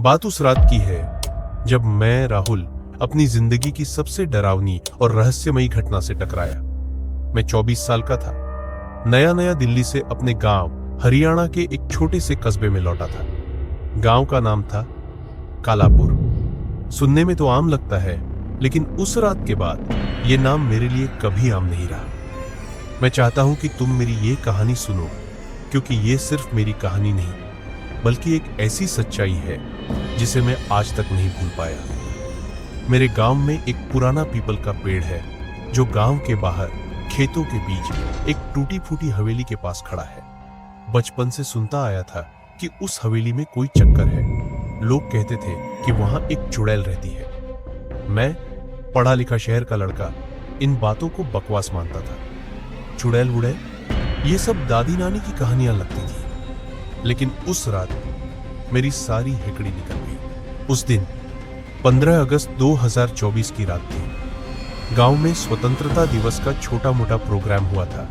बात उस रात की है जब मैं राहुल अपनी जिंदगी की सबसे डरावनी और रहस्यमयी घटना से टकराया। मैं 24 साल का था। नया नया दिल्ली से अपने गांव हरियाणा के एक छोटे से कस्बे में लौटा था। गांव का नाम था कालापुर। सुनने में तो आम लगता है, लेकिन उस रात के बाद यह नाम मेरे लिए कभी आम नहीं रहा। मैं चाहता हूं कि तुम मेरी ये कहानी सुनो, क्योंकि ये सिर्फ मेरी कहानी नहीं, बल्कि एक ऐसी सच्चाई है जिसे मैं आज तक नहीं भूल पाया। मेरे गांव में एक पुराना पीपल का पेड़ है जो गांव के बाहर खेतों के बीच एक टूटी फूटी हवेली के पास खड़ा है। बचपन से सुनता आया था कि उस हवेली में कोई चक्कर है। लोग कहते थे कि वहां एक चुड़ैल रहती है। मैं पढ़ा लिखा शहर का लड़का इन बातों को बकवास मानता था। चुड़ैल वुड़ैल ये सब दादी नानी की कहानियां लगती थी। लेकिन उस रात मेरी सारी हेकड़ी निकल गई। उस दिन 15 अगस्त 2024 की रात थी। गांव में स्वतंत्रता दिवस का छोटा मोटा प्रोग्राम हुआ था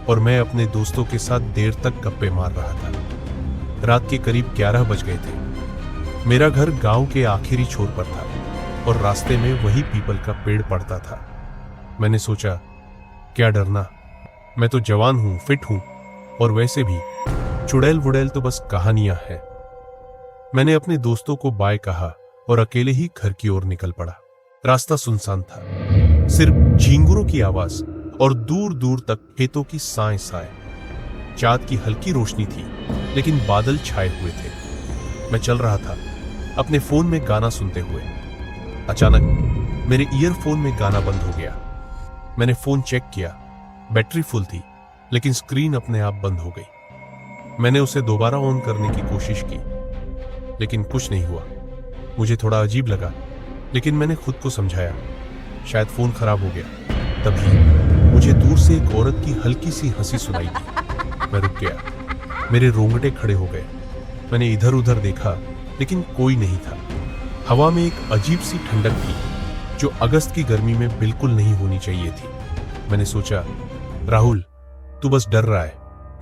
और मैं अपने दोस्तों के साथ देर तक गप्पे मार रहा था। रात के करीब 11 बज गए थे। मेरा घर गांव के आखिरी छोर पर था और रास्ते में वही पीपल का पेड़ पड़ता था। मैंने सोचा, क्या डरना, मैं तो जवान हूं, फिट हूं, और वैसे भी चुड़ैल वुड़ैल तो बस कहानियां हैं। मैंने अपने दोस्तों को बाय कहा और अकेले ही घर की ओर निकल पड़ा। रास्ता सुनसान था, सिर्फ झींगुरों की आवाज और दूर दूर तक खेतों की साए साए। चांद की हल्की रोशनी थी, लेकिन बादल छाए हुए थे। मैं चल रहा था अपने फोन में गाना सुनते हुए। अचानक मेरे ईयरफोन में गाना बंद हो गया। मैंने फोन चेक किया, बैटरी फुल थी, लेकिन स्क्रीन अपने आप बंद हो गई। मैंने उसे दोबारा ऑन करने की कोशिश की, लेकिन कुछ नहीं हुआ। मुझे थोड़ा अजीब लगा, लेकिन मैंने खुद को समझाया, शायद फोन खराब हो गया। तभी मुझे दूर से एक औरत की हल्की सी हंसी सुनाई दी। मैं रुक गया, मेरे रोंगटे खड़े हो गए। मैंने इधर उधर देखा, लेकिन कोई नहीं था। हवा में एक अजीब सी ठंडक थी जो अगस्त की गर्मी में बिल्कुल नहीं होनी चाहिए थी। मैंने सोचा, राहुल, तू बस डर रहा है,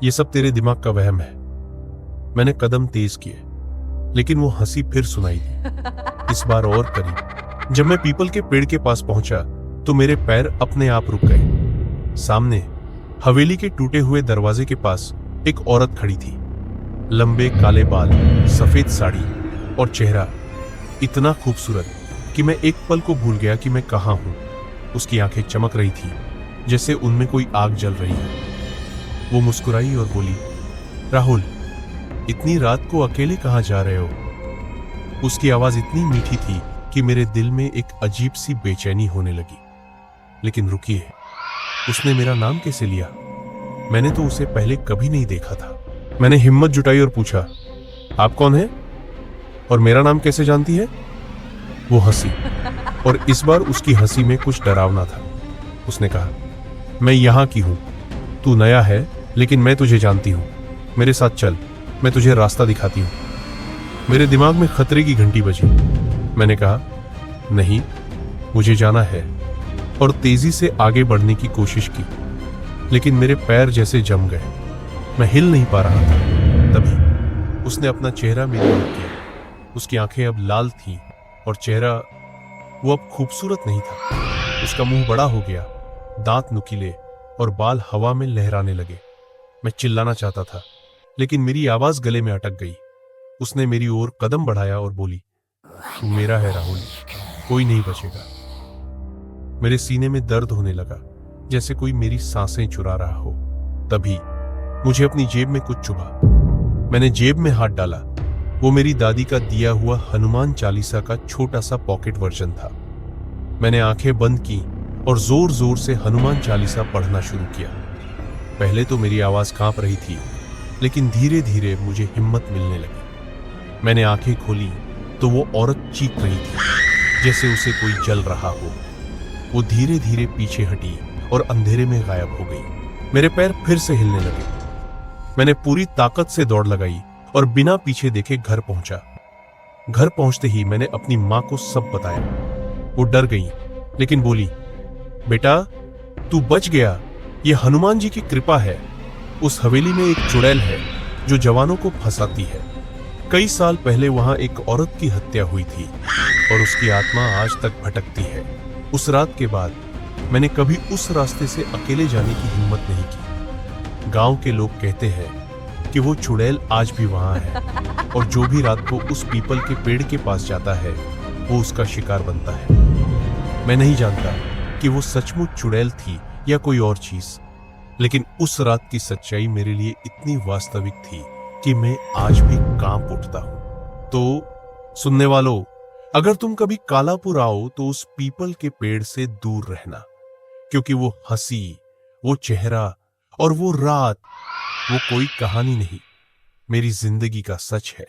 ये सब तेरे दिमाग का वहम है। मैंने कदम तेज किए, लेकिन वो हंसी फिर सुनाई दी, इस बार और करीब। जब मैं पीपल के पेड़ के पास पहुंचा तो मेरे पैर अपने आप रुक गए। सामने हवेली के टूटे हुए दरवाजे के पास एक औरत खड़ी थी। लंबे काले बाल, सफेद साड़ी और चेहरा इतना खूबसूरत कि मैं एक पल को भूल गया कि मैं कहां हूं। उसकी आंखें चमक रही थी जैसे उनमें कोई आग जल रही है। वो मुस्कुराई और बोली, राहुल, इतनी रात को अकेले कहां जा रहे हो? उसकी आवाज इतनी मीठी थी कि मेरे दिल में एक अजीब सी बेचैनी होने लगी। लेकिन रुकिए, उसने मेरा नाम कैसे लिया? मैंने तो उसे पहले कभी नहीं देखा था। मैंने हिम्मत जुटाई और पूछा, आप कौन हैं और मेरा नाम कैसे जानती है? वो हंसी, और इस बार उसकी हंसी में कुछ डरावना था। उसने कहा, मैं यहां की हूं, तू नया है, लेकिन मैं तुझे जानती हूं। मेरे साथ चल, मैं तुझे रास्ता दिखाती हूं। मेरे दिमाग में खतरे की घंटी बजी। मैंने कहा, नहीं, मुझे जाना है, और तेजी से आगे बढ़ने की कोशिश की, लेकिन मेरे पैर जैसे जम गए। मैं हिल नहीं पा रहा था। तभी उसने अपना चेहरा मेरी ओर किया। उसकी आंखें अब लाल थीं और चेहरा वो अब खूबसूरत नहीं था। उसका मुंह बड़ा हो गया, दांत नुकीले और बाल हवा में लहराने लगे। मैं चिल्लाना चाहता था, लेकिन मेरी आवाज गले में अटक गई। उसने मेरी ओर कदम बढ़ाया और बोली, तू मेरा है राहुल, कोई नहीं बचेगा। मेरे सीने में दर्द होने लगा, जैसे कोई मेरी सांसें चुरा रहा हो। तभी मुझे अपनी जेब में कुछ चुभा। मैंने जेब में हाथ डाला। वो मेरी दादी का दिया हुआ हनुमान चालीसा का छोटा सा पॉकेट वर्जन था। मैंने आंखें बंद की और जोर जोर से हनुमान चालीसा पढ़ना शुरू किया। पहले तो मेरी आवाज कांप रही थी, लेकिन धीरे धीरे मुझे हिम्मत मिलने लगी। मैंने आंखें खोली तो वो औरत चीख रही थी, जैसे उसे कोई जल रहा हो। वो धीरे धीरे पीछे हटी और अंधेरे में गायब हो गई। मेरे पैर फिर से हिलने लगे। मैंने पूरी ताकत से दौड़ लगाई और बिना पीछे देखे घर पहुंचा। घर पहुंचते ही मैंने अपनी मां को सब बताया। वो डर गई, लेकिन बोली, बेटा, तू बच गया, ये हनुमान जी की कृपा है। उस हवेली में एक चुड़ैल है जो जवानों को फंसाती है। कई साल पहले वहां एक औरत की हत्या हुई थी और उसकी आत्मा आज तक भटकती है। उस रात के बाद मैंने कभी उस रास्ते से अकेले जाने की हिम्मत नहीं की। गांव के लोग कहते हैं कि वो चुड़ैल आज भी वहां है और जो भी रात को उस पीपल के पेड़ के पास जाता है वो उसका शिकार बनता है। मैं नहीं जानता कि वो सचमुच चुड़ैल थी या कोई और चीज, लेकिन उस रात की सच्चाई मेरे लिए इतनी वास्तविक थी कि मैं आज भी कांप उठता हूं। तो सुनने वालों, अगर तुम कभी कालापुर आओ तो उस पीपल के पेड़ से दूर रहना, क्योंकि वो हंसी, वो चेहरा और वो रात वो कोई कहानी नहीं, मेरी जिंदगी का सच है।